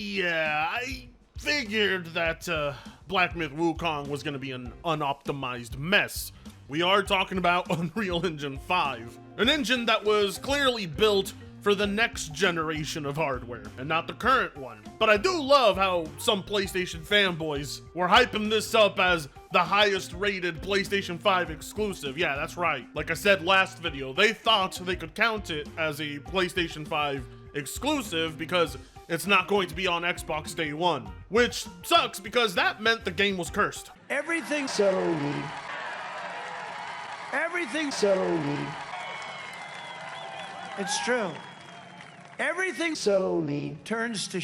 Yeah, I figured that Black Myth Wukong was going to be an unoptimized mess. We are talking about Unreal Engine 5, an engine that was clearly built for the next generation of hardware, and not the current one. But I do love how some PlayStation fanboys were hyping this up as the highest rated PlayStation 5 exclusive. Yeah, that's right. Like I said last video, they thought they could count it as a PlayStation 5 exclusive because it's not going to be on Xbox Day 1. Which sucks because that meant the game was cursed. Everything settled. Everything settled. It's true. Everything slowly turns to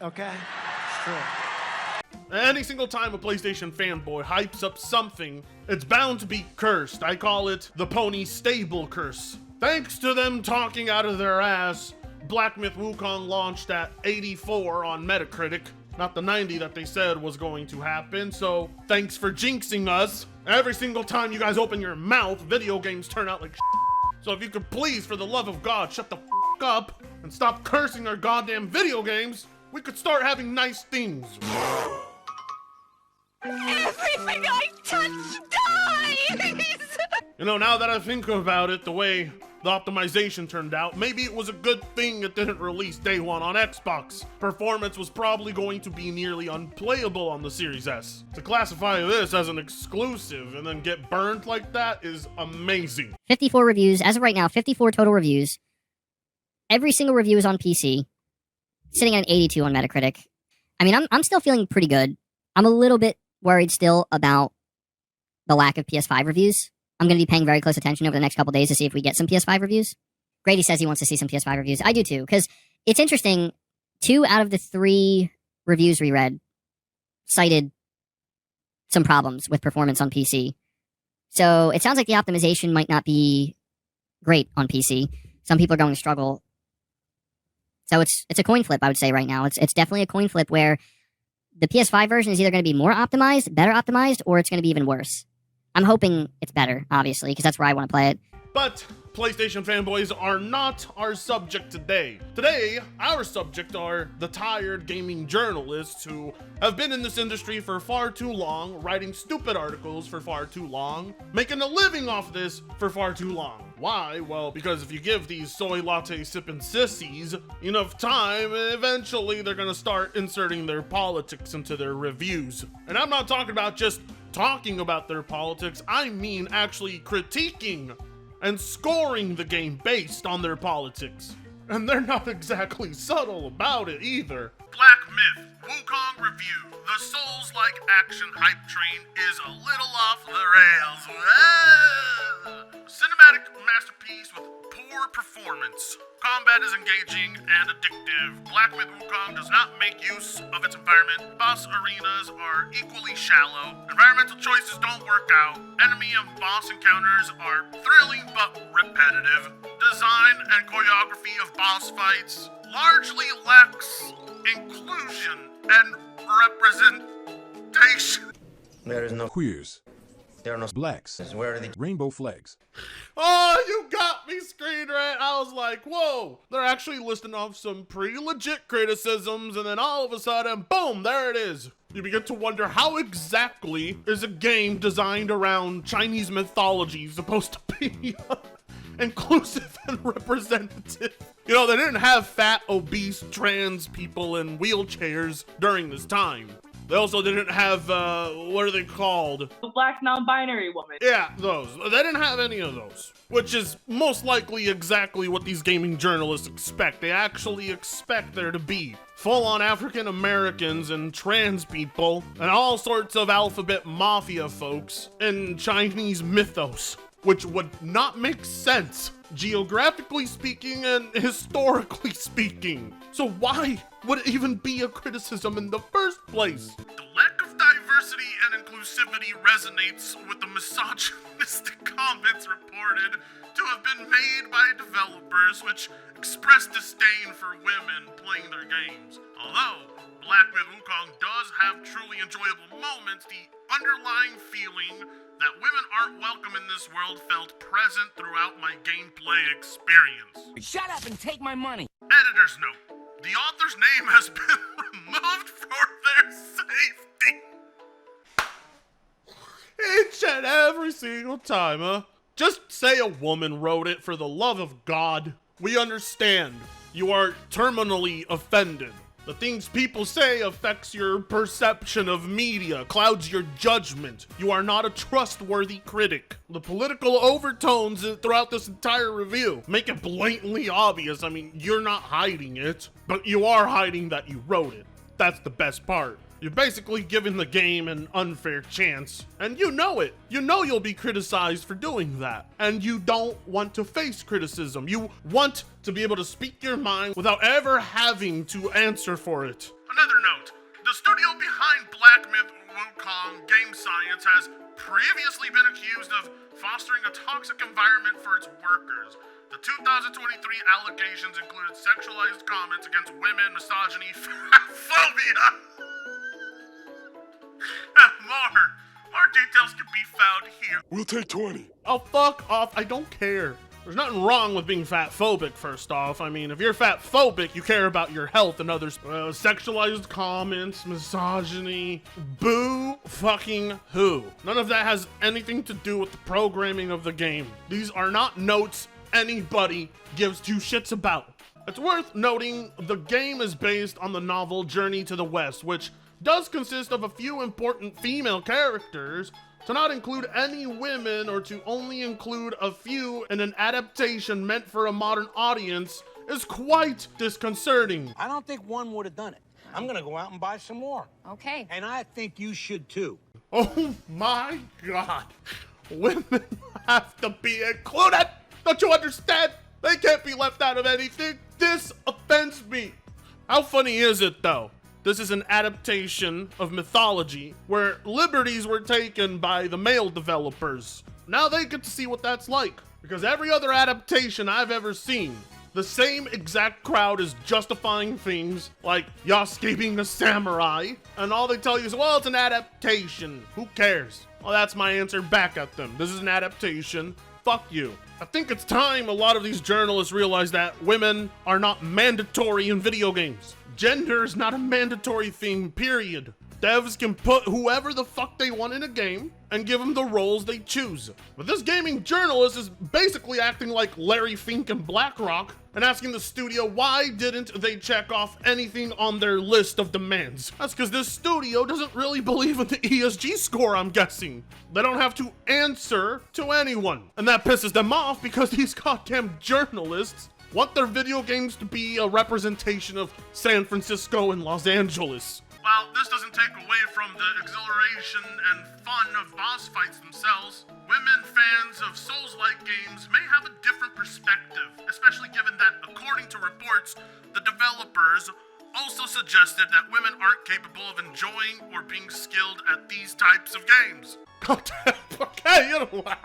okay? It's true. Any single time a PlayStation fanboy hypes up something, it's bound to be cursed. I call it the pony stable curse. Thanks to them talking out of their ass, Black Myth Wukong launched at 84 on Metacritic, not the 90 that they said was going to happen, so thanks for jinxing us. Every single time you guys open your mouth, video games turn out like so if you could please, for the love of God, shut the up and stop cursing our goddamn video games, we could start having nice things. Everything I touch dies! You know, now that I think about it, the way the optimization turned out, maybe it was a good thing it didn't release day one on Xbox. Performance was probably going to be nearly unplayable on the Series S. To classify this as an exclusive and then get burned like that is amazing. 54 reviews, as of right now, 54 total reviews. Every single review is on PC, sitting at an 82 on Metacritic. I mean, I'm still feeling pretty good. I'm a little bit worried still about the lack of PS5 reviews. I'm going to be paying very close attention over the next couple days to see if we get some PS5 reviews. Grady says he wants to see some PS5 reviews. I do too, because it's interesting. 2 out of the 3 reviews we read cited some problems with performance on PC. So it sounds like the optimization might not be great on PC. Some people are going to struggle. So it's a coin flip, I would say right now. It's definitely a coin flip where the PS5 version is either going to be more optimized, better optimized, or it's going to be even worse. I'm hoping it's better, obviously, because that's where I want to play it. But PlayStation fanboys are not our subject today. Today, our subject are the tired gaming journalists who have been in this industry for far too long, writing stupid articles for far too long, making a living off this for far too long. Why? Well, because if you give these soy latte sipping sissies enough time, eventually they're gonna start inserting their politics into their reviews. And I'm not talking about just talking about their politics, I mean actually critiquing and scoring the game based on their politics. And they're not exactly subtle about it either. Black Myth Wukong review. The Souls-like action hype train is a little off the rails. Cinematic masterpiece with poor performance. Combat is engaging and addictive. Black Myth Wukong does not make use of its environment. Boss arenas are equally shallow. Environmental choices don't work out. Enemy and boss encounters are thrilling but repetitive. Design and choreography of boss fights largely lacks inclusion and representation. There is no queers. There are no blacks. Where are the rainbow flags? Oh, you got me, ScreenRant. I was like, whoa, they're actually listing off some pretty legit criticisms, and then all of a sudden, boom, there it is. You begin to wonder how exactly is a game designed around Chinese mythology supposed to be inclusive and representative? You know, they didn't have fat, obese, trans people in wheelchairs during this time. They also didn't have, what are they called? The black non-binary woman. Yeah, those. They didn't have any of those. Which is most likely exactly what these gaming journalists expect. They actually expect there to be full-on African Americans and trans people and all sorts of alphabet mafia folks in Chinese mythos, which would not make sense, geographically speaking and historically speaking. So why would it even be a criticism in the first place? The lack of diversity and inclusivity resonates with the misogynistic comments reported to have been made by developers which express disdain for women playing their games. Although Black Myth Wukong does have truly enjoyable moments, the underlying feeling that women aren't welcome in this world felt present throughout my gameplay experience. Shut up and take my money. Editor's note. The author's name has been removed for their safety. Each and every single time, huh? Just say a woman wrote it, for the love of God. We understand. You are terminally offended. The things people say affects your perception of media, clouds your judgment. You are not a trustworthy critic. The political overtones throughout this entire review make it blatantly obvious. I mean, you're not hiding it, but you are hiding that you wrote it. That's the best part. You're basically giving the game an unfair chance, and you know it. You know you'll be criticized for doing that, and you don't want to face criticism. You want to be able to speak your mind without ever having to answer for it. Another note, the studio behind Black Myth Wukong Game Science has previously been accused of fostering a toxic environment for its workers. The 2023 allegations included sexualized comments against women, misogyny, phobia. More details can be found here. We'll take 20. Oh, fuck off. I don't care. There's nothing wrong with being fat-phobic, first off. I mean, if you're fat-phobic, you care about your health and others. Sexualized comments, misogyny, boo fucking who. None of that has anything to do with the programming of the game. These are not notes anybody gives two shits about. It's worth noting the game is based on the novel Journey to the West, which does consist of a few important female characters. To not include any women or to only include a few in an adaptation meant for a modern audience is quite disconcerting. I don't think one would have done it. I'm gonna go out and buy some more. Okay. And I think you should too. Oh my God. Women have to be included. Don't you understand? They can't be left out of anything. This offends me. How funny is it though? This is an adaptation of mythology where liberties were taken by the male developers. Now they get to see what that's like, because every other adaptation I've ever seen, the same exact crowd is justifying things like Yasuke being a samurai, and all they tell you is, well, it's an adaptation. Who cares? Well, that's my answer back at them. This is an adaptation. Fuck you. I think it's time a lot of these journalists realize that women are not mandatory in video games. Gender is not a mandatory thing, period. Devs can put whoever the fuck they want in a game and give them the roles they choose. But this gaming journalist is basically acting like Larry Fink and BlackRock and asking the studio why didn't they check off anything on their list of demands. That's because this studio doesn't really believe in the ESG score, I'm guessing. They don't have to answer to anyone. And that pisses them off because these goddamn journalists want their video games to be a representation of San Francisco and Los Angeles. While this doesn't take away from the exhilaration and fun of boss fights themselves, women fans of Souls-like games may have a different perspective, especially given that, according to reports, the developers also suggested that women aren't capable of enjoying or being skilled at these types of games. Goddamn, okay, you know what?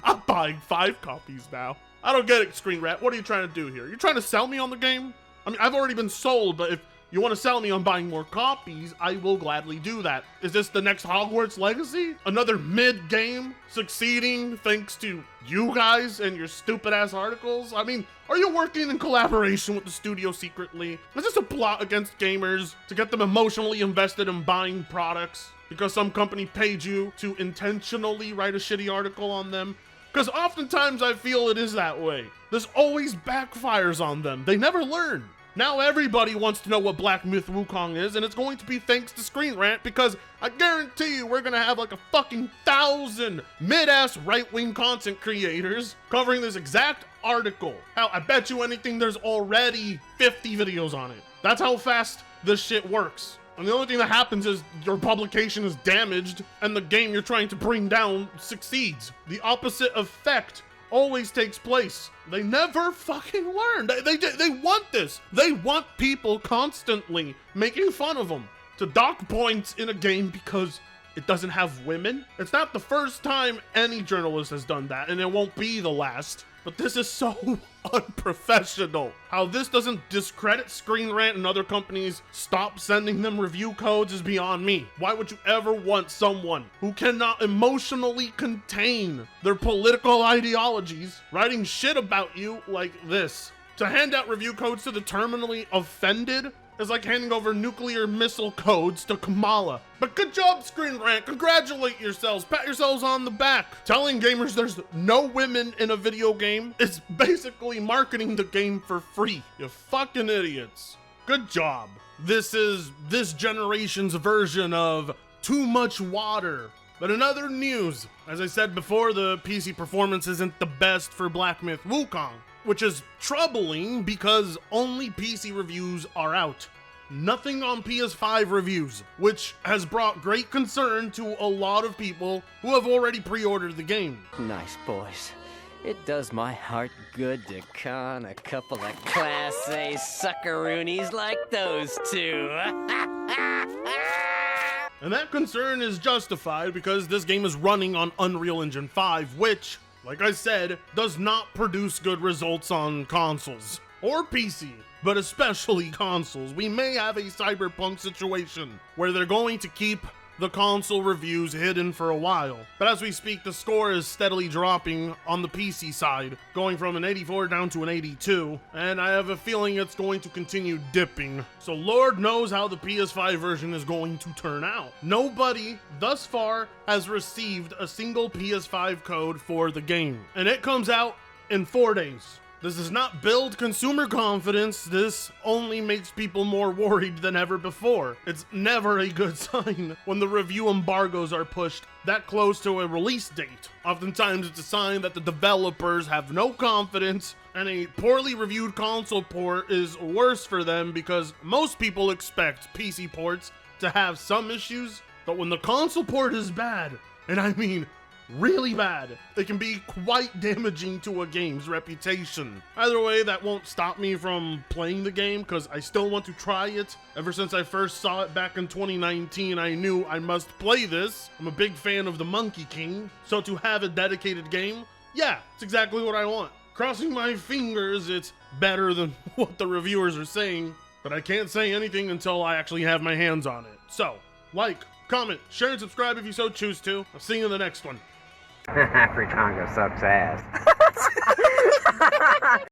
I'm buying 5 copies now. I don't get it, ScreenRant. What are you trying to do here? You're trying to sell me on the game? I mean, I've already been sold, but if you want to sell me on buying more copies, I will gladly do that. Is this the next Hogwarts Legacy? Another mid-game succeeding thanks to you guys and your stupid-ass articles? I mean, are you working in collaboration with the studio secretly? Is this a plot against gamers to get them emotionally invested in buying products because some company paid you to intentionally write a shitty article on them? Because oftentimes I feel it is that way. This always backfires on them. They never learn. Now everybody wants to know what Black Myth Wukong is, and it's going to be thanks to ScreenRant, because I guarantee you we're gonna have like a fucking 1,000 mid-ass right-wing content creators covering this exact article. Hell, I bet you anything there's already 50 videos on it. That's how fast this shit works. And the only thing that happens is your publication is damaged and the game you're trying to bring down succeeds. The opposite effect always takes place. They never fucking learn. They want this. They want people constantly making fun of them. To dock points in a game because it doesn't have women. It's not the first time any journalist has done that, and it won't be the last. But this is so unprofessional. How this doesn't discredit ScreenRant and other companies stop sending them review codes is beyond me. Why would you ever want someone who cannot emotionally contain their political ideologies writing shit about you like this? To hand out review codes to the terminally offended is like handing over nuclear missile codes to Kamala. But good job, ScreenRant. Congratulate yourselves. Pat yourselves on the back. Telling gamers there's no women in a video game is basically marketing the game for free. You fucking idiots. Good job. This is this generation's version of too much water. But in other news, as I said before, the PC performance isn't the best for Black Myth Wukong, which is troubling because only PC reviews are out. Nothing on PS5 reviews, which has brought great concern to a lot of people who have already pre-ordered the game. Nice boys. It does my heart good to con a couple of Class A suckaroonies like those two. And that concern is justified because this game is running on Unreal Engine 5, which, like I said, does not produce good results on consoles or PC, but especially consoles. We may have a Cyberpunk situation where they're going to keep the console reviews hidden for a while. But as we speak, the score is steadily dropping on the PC side, going from an 84 down to an 82, and I have a feeling it's going to continue dipping. So Lord knows how the PS5 version is going to turn out. Nobody thus far has received a single PS5 code for the game, and it comes out in 4 days. This does not build consumer confidence. This only makes people more worried than ever before. It's never a good sign when the review embargoes are pushed that close to a release date. Oftentimes it's a sign that the developers have no confidence, and a poorly reviewed console port is worse for them because most people expect PC ports to have some issues, but when the console port is bad, and I mean really bad, it can be quite damaging to a game's reputation. Either way, that won't stop me from playing the game because I still want to try it. Ever since I first saw it back in 2019, I knew I must play this. I'm a big fan of the Monkey King, so to have a dedicated game, yeah, it's exactly what I want. Crossing my fingers, it's better than what the reviewers are saying, but I can't say anything until I actually have my hands on it. So, like, comment, share, and subscribe if you so choose to. I'll see you in the next one. Free Congo sucks ass.